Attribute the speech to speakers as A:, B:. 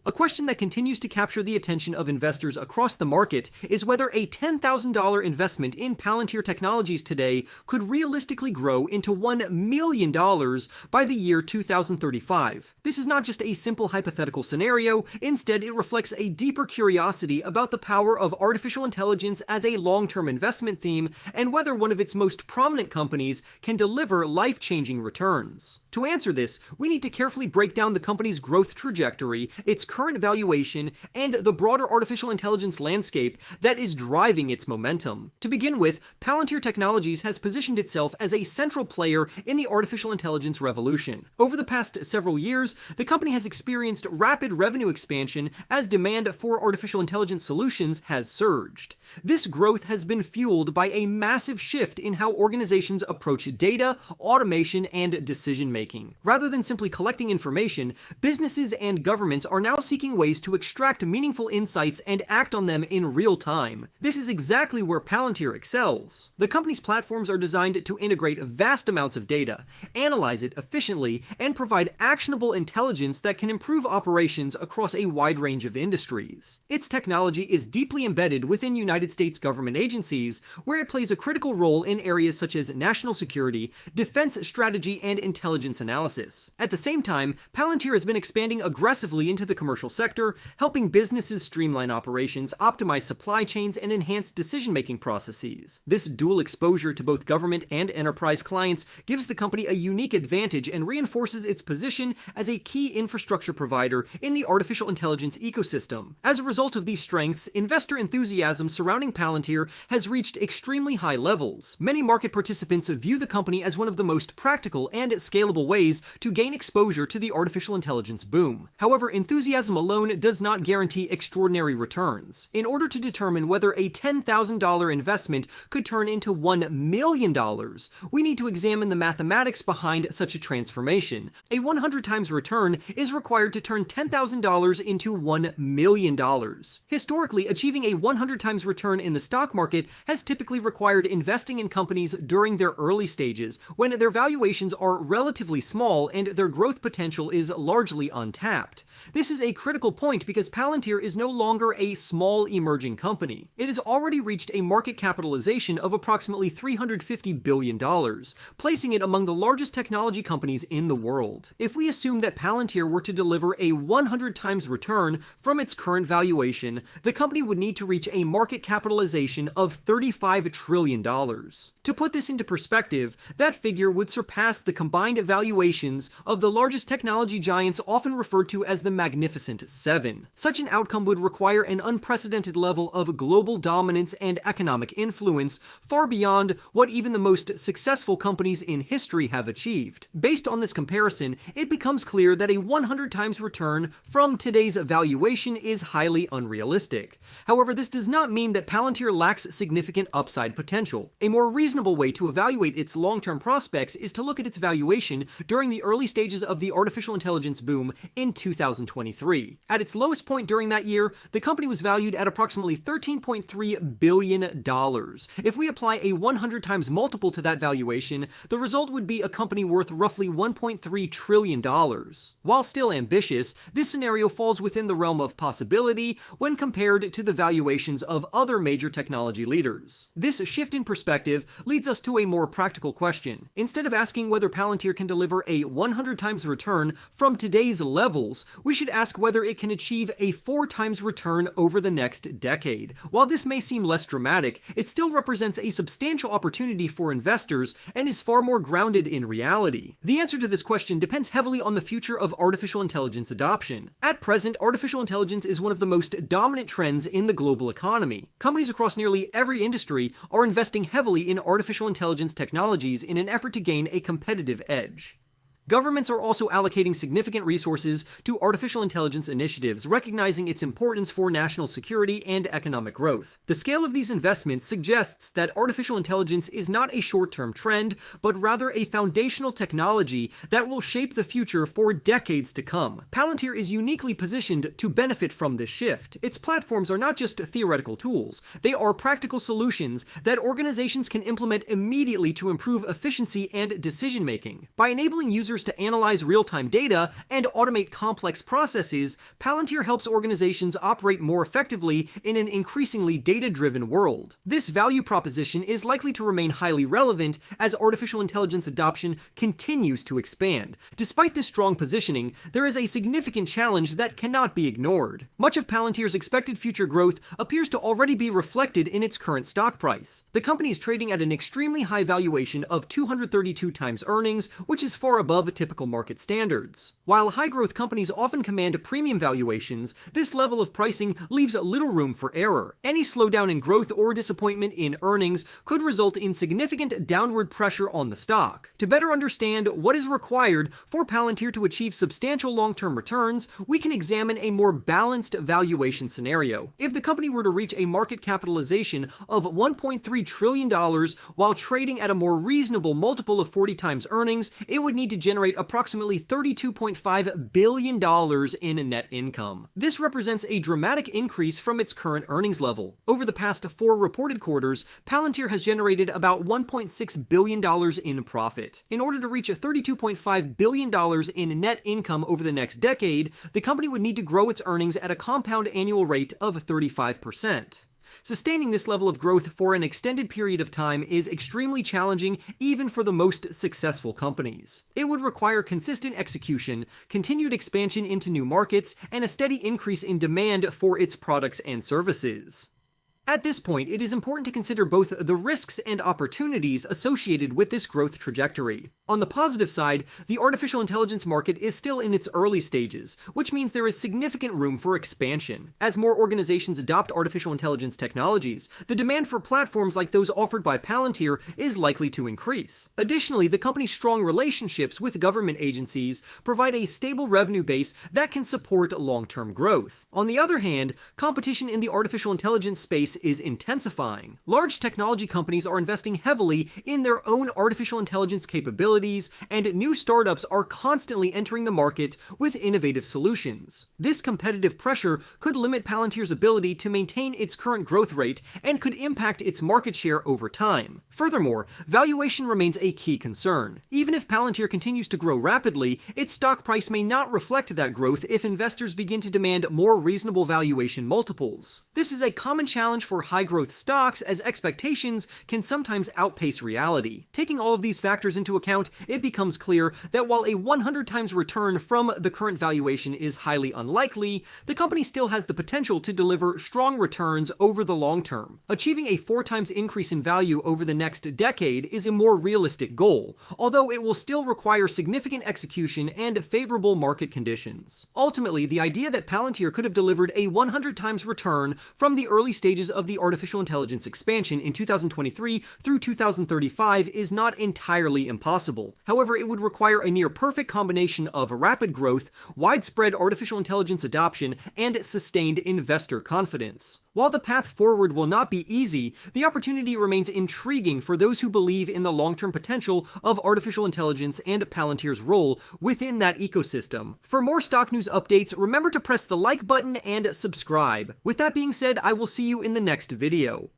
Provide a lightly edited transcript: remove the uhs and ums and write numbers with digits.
A: A question that continues to capture the attention of investors across the market is whether a $10,000 investment in Palantir Technologies today could realistically grow into $1 million by the year 2035. This is not just a simple hypothetical scenario, instead it reflects a deeper curiosity about the power of artificial intelligence as a long-term investment theme and whether one of its most prominent companies can deliver life-changing returns. To answer this, we need to carefully break down the company's growth trajectory, its current valuation, and the broader artificial intelligence landscape that is driving its momentum. To begin with, Palantir Technologies has positioned itself as a central player in the artificial intelligence revolution. Over the past several years, the company has experienced rapid revenue expansion as demand for artificial intelligence solutions has surged. This growth has been fueled by a massive shift in how organizations approach data, automation, and decision-making. Rather than simply collecting information, businesses and governments are now seeking ways to extract meaningful insights and act on them in real time. This is exactly where Palantir excels. The company's platforms are designed to integrate vast amounts of data, analyze it efficiently, and provide actionable intelligence that can improve operations across a wide range of industries. Its technology is deeply embedded within United States government agencies, where it plays a critical role in areas such as national security, defense strategy, and intelligence analysis. At the same time, Palantir has been expanding aggressively into the commercial sector, helping businesses streamline operations, optimize supply chains, and enhance decision-making processes. This dual exposure to both government and enterprise clients gives the company a unique advantage and reinforces its position as a key infrastructure provider in the artificial intelligence ecosystem. As a result of these strengths, investor enthusiasm surrounding Palantir has reached extremely high levels. Many market participants view the company as one of the most practical and scalable ways to gain exposure to the artificial intelligence boom. However, enthusiasm alone does not guarantee extraordinary returns. In order to determine whether a $10,000 investment could turn into $1 million, we need to examine the mathematics behind such a transformation. A 100 times return is required to turn $10,000 into $1 million. Historically, achieving a 100 times return in the stock market has typically required investing in companies during their early stages, when their valuations are relatively small and their growth potential is largely untapped. This is a critical point because Palantir is no longer a small emerging company. It has already reached a market capitalization of approximately $350 billion, placing it among the largest technology companies in the world. If we assume that Palantir were to deliver a 100 times return from its current valuation, the company would need to reach a market capitalization of $35 trillion. To put this into perspective, that figure would surpass the combined valuations of the largest technology giants often referred to as the Magnificent Seven. Such an outcome would require an unprecedented level of global dominance and economic influence, far beyond what even the most successful companies in history have achieved. Based on this comparison, it becomes clear that a 100 times return from today's valuation is highly unrealistic. However, this does not mean that Palantir lacks significant upside potential. A more reasonable way to evaluate its long-term prospects is to look at its valuation during the early stages of the artificial intelligence boom in 2023. At its lowest point during that year, the company was valued at approximately $13.3 billion. If we apply a 100 times multiple to that valuation, the result would be a company worth roughly $1.3 trillion. While still ambitious, this scenario falls within the realm of possibility when compared to the valuations of other major technology leaders. This shift in perspective leads us to a more practical question. Instead of asking whether Palantir can deliver a 100 times return from today's levels, we should ask whether it can achieve a 4 times return over the next decade. While this may seem less dramatic, it still represents a substantial opportunity for investors and is far more grounded in reality. The answer to this question depends heavily on the future of artificial intelligence adoption. At present, artificial intelligence is one of the most dominant trends in the global economy. Companies across nearly every industry are investing heavily in artificial intelligence technologies in an effort to gain a competitive edge. Governments are also allocating significant resources to artificial intelligence initiatives, recognizing its importance for national security and economic growth. The scale of these investments suggests that artificial intelligence is not a short-term trend, but rather a foundational technology that will shape the future for decades to come. Palantir is uniquely positioned to benefit from this shift. Its platforms are not just theoretical tools, they are practical solutions that organizations can implement immediately to improve efficiency and decision-making. By enabling users developers to analyze real-time data and automate complex processes, Palantir helps organizations operate more effectively in an increasingly data-driven world. This value proposition is likely to remain highly relevant as artificial intelligence adoption continues to expand. Despite this strong positioning, there is a significant challenge that cannot be ignored. Much of Palantir's expected future growth appears to already be reflected in its current stock price. The company is trading at an extremely high valuation of 232 times earnings, which is far above typical market standards. While high-growth companies often command premium valuations, this level of pricing leaves little room for error. Any slowdown in growth or disappointment in earnings could result in significant downward pressure on the stock. To better understand what is required for Palantir to achieve substantial long-term returns, we can examine a more balanced valuation scenario. If the company were to reach a market capitalization of $1.3 trillion while trading at a more reasonable multiple of 40 times earnings, it would need to generate approximately $32.5 billion in net income. This represents a dramatic increase from its current earnings level. Over the past 4 reported quarters, Palantir has generated about $1.6 billion in profit. In order to reach $32.5 billion in net income over the next decade, the company would need to grow its earnings at a compound annual rate of 35%. Sustaining this level of growth for an extended period of time is extremely challenging even for the most successful companies. It would require consistent execution, continued expansion into new markets, and a steady increase in demand for its products and services. At this point, it is important to consider both the risks and opportunities associated with this growth trajectory. On the positive side, the artificial intelligence market is still in its early stages, which means there is significant room for expansion. As more organizations adopt artificial intelligence technologies, the demand for platforms like those offered by Palantir is likely to increase. Additionally, the company's strong relationships with government agencies provide a stable revenue base that can support long-term growth. On the other hand, competition in the artificial intelligence space is intensifying. Large technology companies are investing heavily in their own artificial intelligence capabilities, and new startups are constantly entering the market with innovative solutions. This competitive pressure could limit Palantir's ability to maintain its current growth rate and could impact its market share over time. Furthermore, valuation remains a key concern. Even if Palantir continues to grow rapidly, its stock price may not reflect that growth if investors begin to demand more reasonable valuation multiples. This is a common challenge for high-growth stocks, as expectations can sometimes outpace reality. Taking all of these factors into account, it becomes clear that while a 100 times return from the current valuation is highly unlikely, the company still has the potential to deliver strong returns over the long term. Achieving a 4 times increase in value over the next decade is a more realistic goal, although it will still require significant execution and favorable market conditions. Ultimately, the idea that Palantir could have delivered a 100 times return from the early stages of the artificial intelligence expansion in 2023 through 2035 is not entirely impossible. However, it would require a near-perfect combination of rapid growth, widespread artificial intelligence adoption, and sustained investor confidence. While the path forward will not be easy, the opportunity remains intriguing for those who believe in the long-term potential of artificial intelligence and Palantir's role within that ecosystem. For more stock news updates, remember to press the like button and subscribe. With that being said, I will see you in the next video.